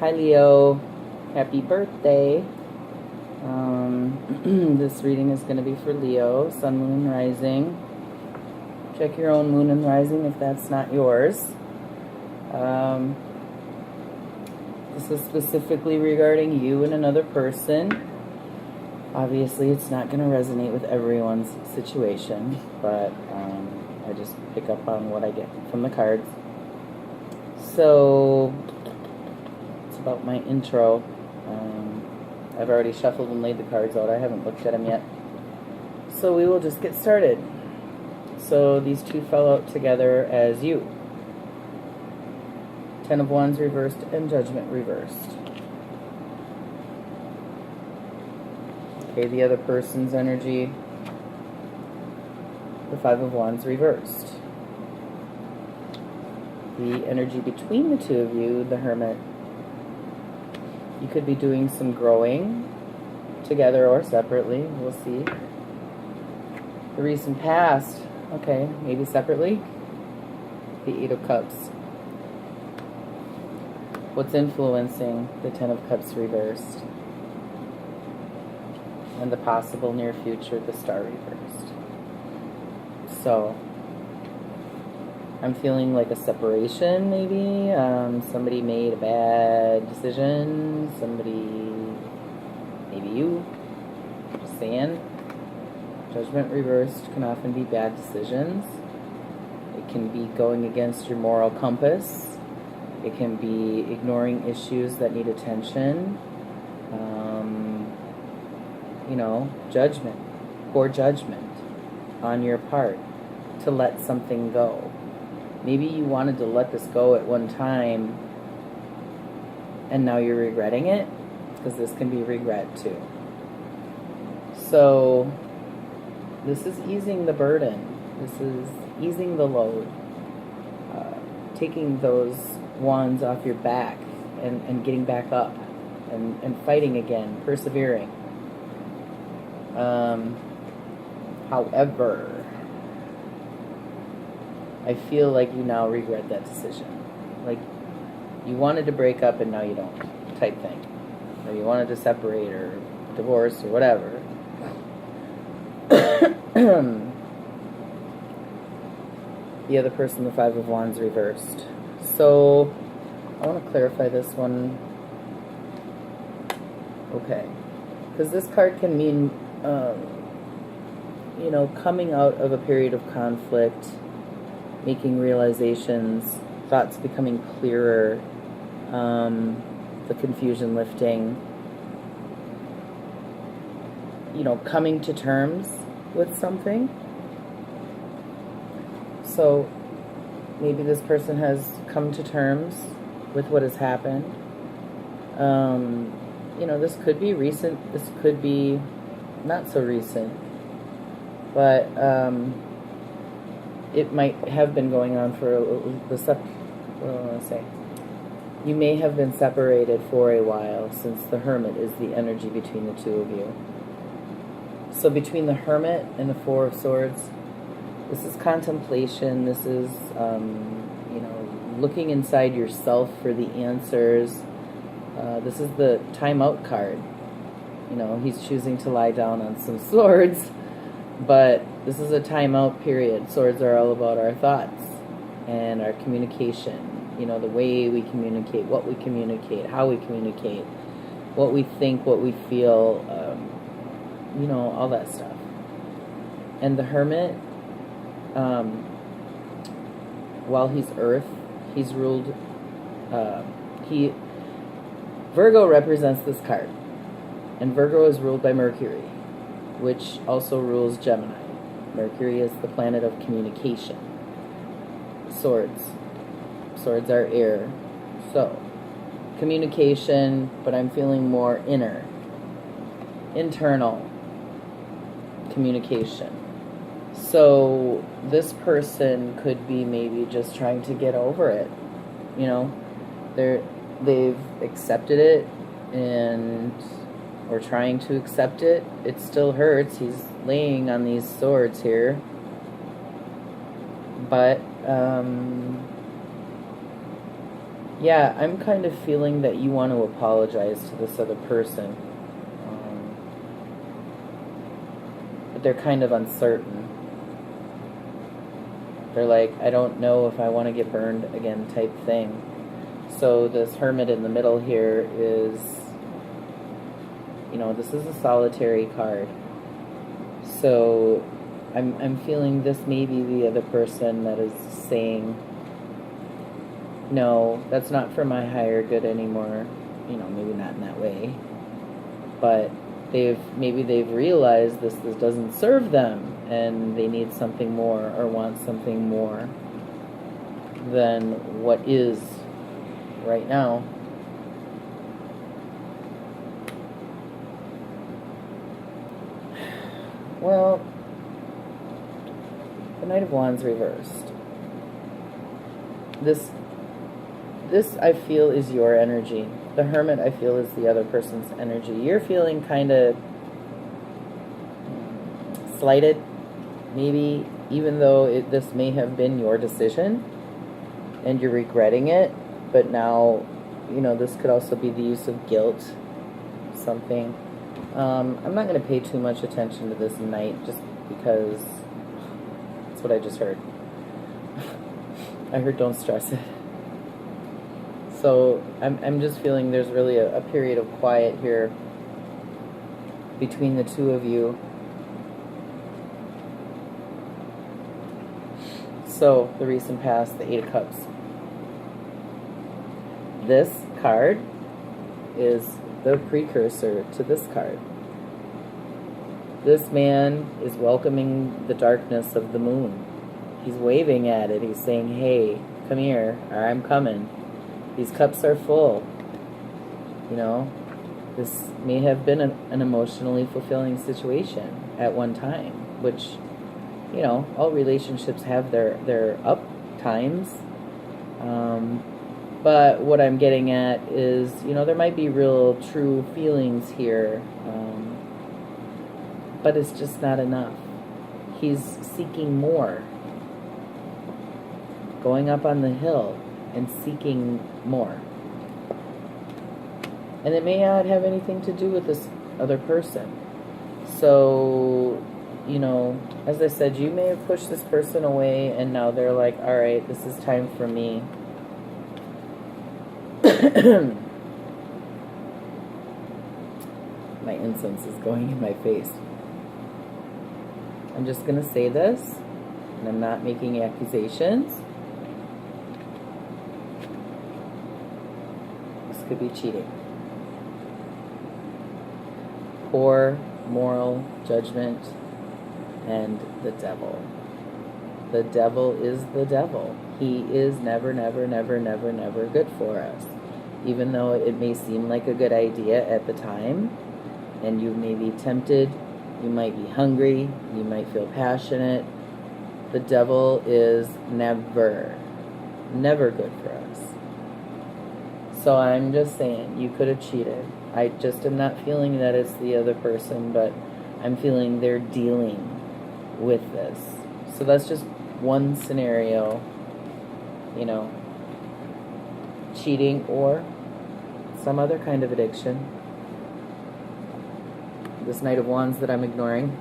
Hi Leo, happy birthday. This reading is going to be for Leo, Sun, Moon, Rising. Check your own Moon and Rising if that's not yours. This is specifically regarding you and another person. Obviously, it's not going to resonate with everyone's situation, but I just pick up on what I get from the cards. So, it's about my intro. I've already shuffled and laid the cards out. I haven't looked at them yet. So we will just get started. So these two fell out together as you. Ten of Wands reversed and Judgment reversed. Okay, the other person's energy. The Five of Wands reversed. The energy between the two of you, the Hermit. You could be doing some growing together or separately. We'll see. The recent past. Okay, maybe separately. The Eight of Cups. What's influencing the Ten of Cups reversed? And the possible near future, the Star reversed. So, I'm feeling like a separation, maybe. Somebody made a bad decision. Somebody, maybe you. Just saying. Judgment reversed can often be bad decisions. It can be going against your moral compass. It can be ignoring issues that need attention. Judgment. Poor judgment on your part to let something go. Maybe you wanted to let this go at one time and now you're regretting it, because this can be regret too. So this is easing the burden. This is easing the load. Taking those wands off your back and getting back up and fighting again, persevering. However, I feel like you now regret that decision. Like, you wanted to break up and now you don't, type thing. Or you wanted to separate or divorce or whatever. The other person, the Five of Wands reversed. So, I want to clarify this one. Okay. Because this card can mean, coming out of a period of conflict, making realizations, thoughts becoming clearer, the confusion lifting, coming to terms with something. So maybe this person has come to terms with what has happened. This could be recent, this could be not so recent, but it might have been going on for you may have been separated for a while, since the Hermit is the energy between the two of you. So between the Hermit and the Four of Swords, this is contemplation. This is, looking inside yourself for the answers. This is the timeout card. He's choosing to lie down on some swords, but this is a timeout period. Swords are all about our thoughts and our communication. The way we communicate, what we communicate, how we communicate, what we think, what we feel, all that stuff. And the Hermit, while he's Earth, he's ruled, Virgo represents this card. And Virgo is ruled by Mercury, which also rules Gemini. Mercury is the planet of communication. Swords. Swords are air. So, communication, but I'm feeling more internal communication. So, this person could be maybe just trying to get over it. They've accepted it or trying to accept it. It still hurts. He's laying on these swords here. But, Yeah, I'm kind of feeling that you want to apologize to this other person. But they're kind of uncertain. They're like, I don't know if I want to get burned again type thing. So this Hermit in the middle here is, this is a solitary card. So I'm feeling this may be the other person that is saying, no, that's not for my higher good anymore. Maybe not in that way. But maybe they've realized this doesn't serve them, and they need something more or want something more than what is right now. Well, the Knight of Wands reversed. This I feel is your energy. The Hermit I feel is the other person's energy. You're feeling kind of slighted, maybe, even though this may have been your decision and you're regretting it, but now, this could also be the use of guilt, something. I'm not going to pay too much attention to this Knight just because that's what I just heard. I heard don't stress it. So I'm just feeling there's really a period of quiet here between the two of you. So the recent past, the Eight of Cups. This card is the precursor to this card. This man is welcoming the darkness of the moon. He's waving at it. He's saying, hey, come here, or I'm coming. These cups are full. This may have been an emotionally fulfilling situation at one time, which, all relationships have their up times. But what I'm getting at is, there might be real true feelings here, but it's just not enough. He's seeking more. Going up on the hill and seeking more. And it may not have anything to do with this other person. So, as I said, you may have pushed this person away and now they're like, all right, this is time for me. My incense is going in my face. I'm just going to say this, and I'm not making accusations. This could be cheating. Poor moral judgment and the devil. The devil is the devil. He is never, never, never, never, never good for us. Even though it may seem like a good idea at the time, and you may be tempted, you might be hungry, you might feel passionate, the devil is never, never good for us. So I'm just saying, you could have cheated. I just am not feeling that it's the other person, but I'm feeling they're dealing with this. So that's just one scenario, cheating or some other kind of addiction. This Knight of Wands that I'm ignoring,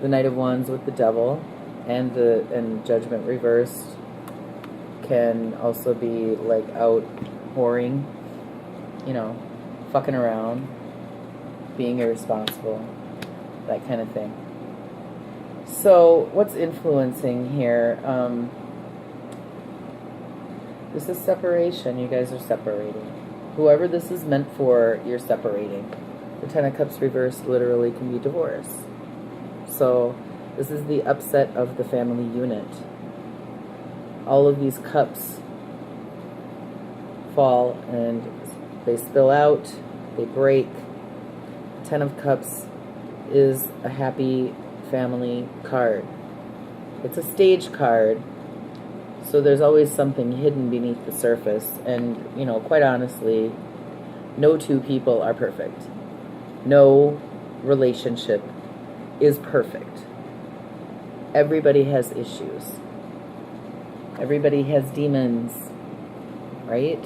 the Knight of Wands with the devil and judgment reversed can also be like out whoring, fucking around, being irresponsible, that kind of thing. So what's influencing here? This is separation. You guys are separating. Whoever this is meant for, you're separating. The Ten of Cups reversed literally can be divorce. So this is the upset of the family unit. All of these cups fall and they spill out, they break. Ten of Cups is a happy family card. It's a stage card, so there's always something hidden beneath the surface. And, quite honestly, no two people are perfect. No relationship is perfect. Everybody has issues. Everybody has demons. right?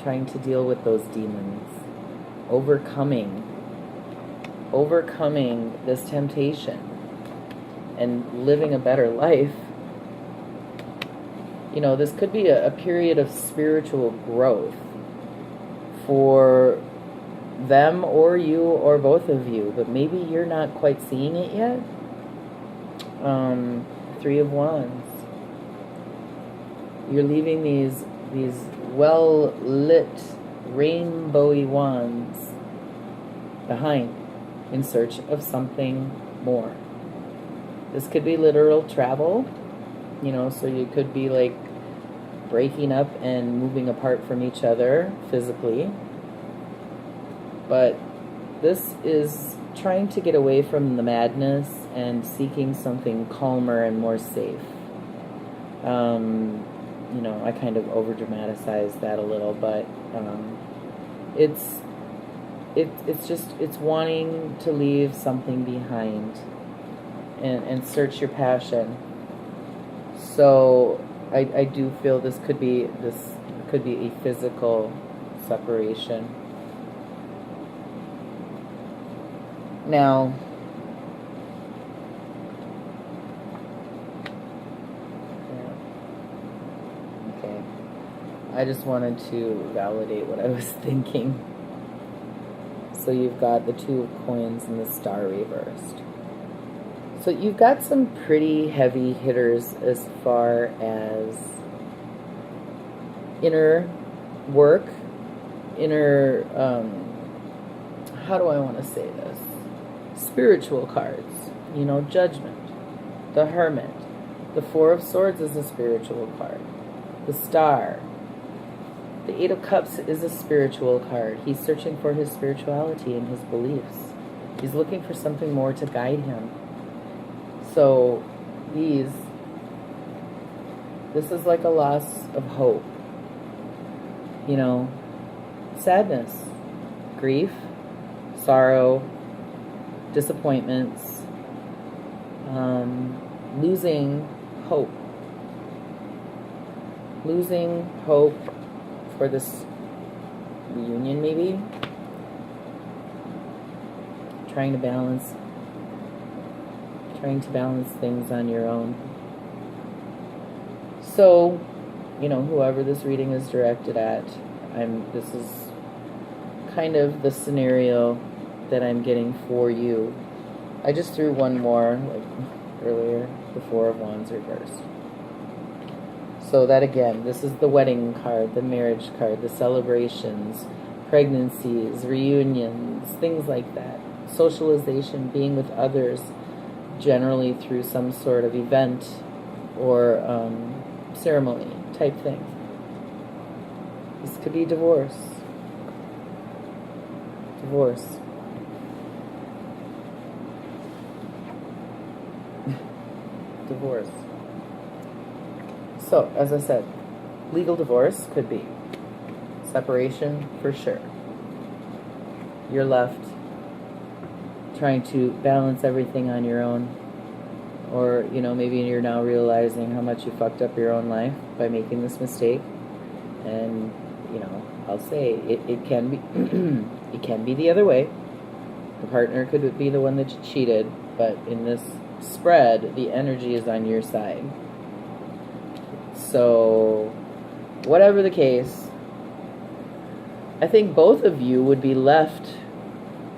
Trying to deal with those demons. Overcoming this temptation and living a better life. You know, this could be a period of spiritual growth for them or you or both of you, but maybe you're not quite seeing it yet. Three of Wands. You're leaving these well lit rainbowy wands behind in search of something more. This could be literal travel, you know, so you could be like breaking up and moving apart from each other physically. But this is trying to get away from the madness and seeking something calmer and more safe. You know, I kind of over-dramatize that a little, but it's wanting to leave something behind and search your passion. So I do feel this could be a physical separation. Now, okay, I just wanted to validate what I was thinking. So you've got the Two of Coins and the Star reversed. So you've got some pretty heavy hitters as far as inner work, inner, how do I want to say this? Spiritual cards, you know, Judgment, the Hermit, the Four of Swords is a spiritual card, the Star, the Eight of Cups is a spiritual card. He's searching for his spirituality and his beliefs. He's looking for something more to guide him. So this is like a loss of hope, you know, sadness, grief, sorrow, disappointments, losing hope for this reunion, maybe trying to balance things on your own. So, you know, whoever this reading is directed at, this is kind of the scenario that I'm getting for you. I just threw one more, like earlier, the Four of Wands reversed. So that again, this is the wedding card, the marriage card, the celebrations, pregnancies, reunions, things like that. Socialization, being with others, generally through some sort of event or ceremony type thing. This could be divorce. Divorce. So, as I said, legal divorce could be. Separation, for sure. You're left trying to balance everything on your own. Or, you know, maybe you're now realizing how much you fucked up your own life by making this mistake. And, you know, I'll say it can be it can be the other way. The partner could be the one that cheated, but in this spread, the energy is on your side. So, whatever the case, I think both of you would be left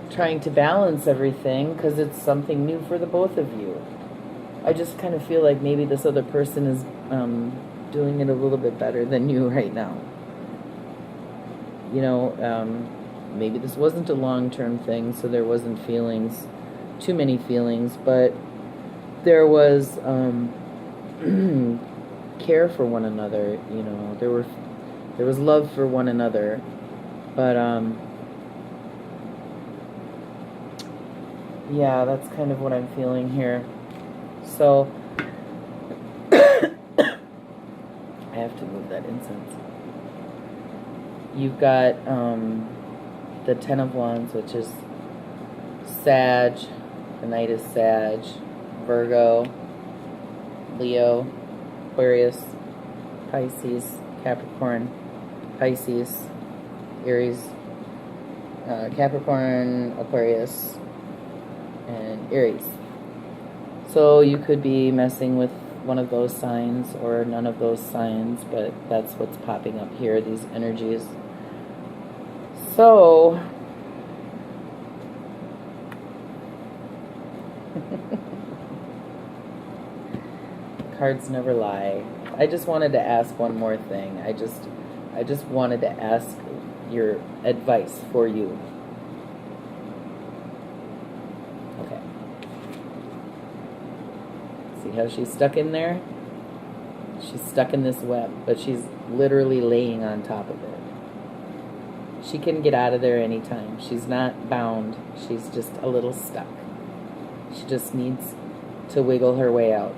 trying to balance everything because it's something new for the both of you. I just kind of feel like maybe this other person is doing it a little bit better than you right now. You know, maybe this wasn't a long-term thing, so there wasn't too many feelings, but there was care for one another, you know, there was love for one another, but yeah, that's kind of what I'm feeling here. So I have to move that incense. You've got the Ten of Wands, which is Sag, the Knight is Sag, Virgo, Leo, Aquarius, Pisces, Capricorn, Pisces, Aries, Capricorn, Aquarius, and Aries. So you could be messing with one of those signs or none of those signs, but that's what's popping up here, these energies. So cards never lie. I just wanted to ask one more thing. I just wanted to ask your advice for you. Okay. See how she's stuck in there? She's stuck in this web, but she's literally laying on top of it. She can get out of there anytime. She's not bound. She's just a little stuck. She just needs to wiggle her way out.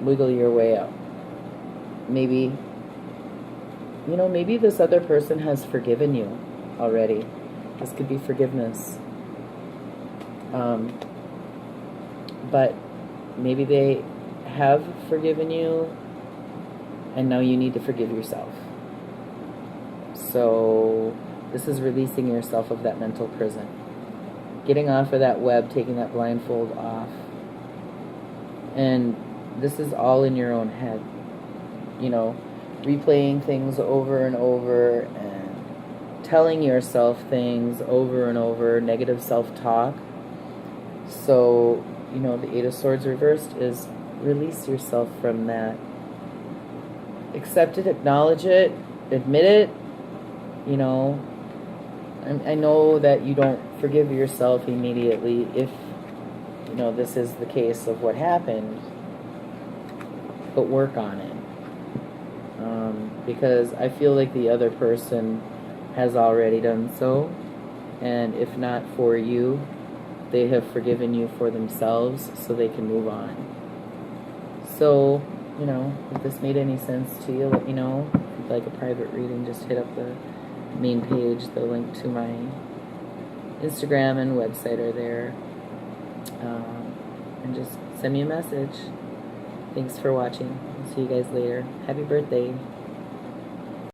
Wiggle your way out. Maybe, maybe this other person has forgiven you already. This could be forgiveness. But maybe they have forgiven you, and now you need to forgive yourself. So this is releasing yourself of that mental prison. Getting off of that web, taking that blindfold off. And this is all in your own head. Replaying things over and over and telling yourself things over and over, negative self-talk. So, the Eight of Swords reversed is release yourself from that. Accept it, acknowledge it, admit it. I know that you don't forgive yourself immediately if, this is the case of what happened, but work on it. Because I feel like the other person has already done so, and if not for you, they have forgiven you for themselves so they can move on. So, if this made any sense to you, let me know. If you'd like a private reading, just hit up the main page. The link to my Instagram and website are there. And just send me a message. Thanks for watching. I'll see you guys later. Happy birthday.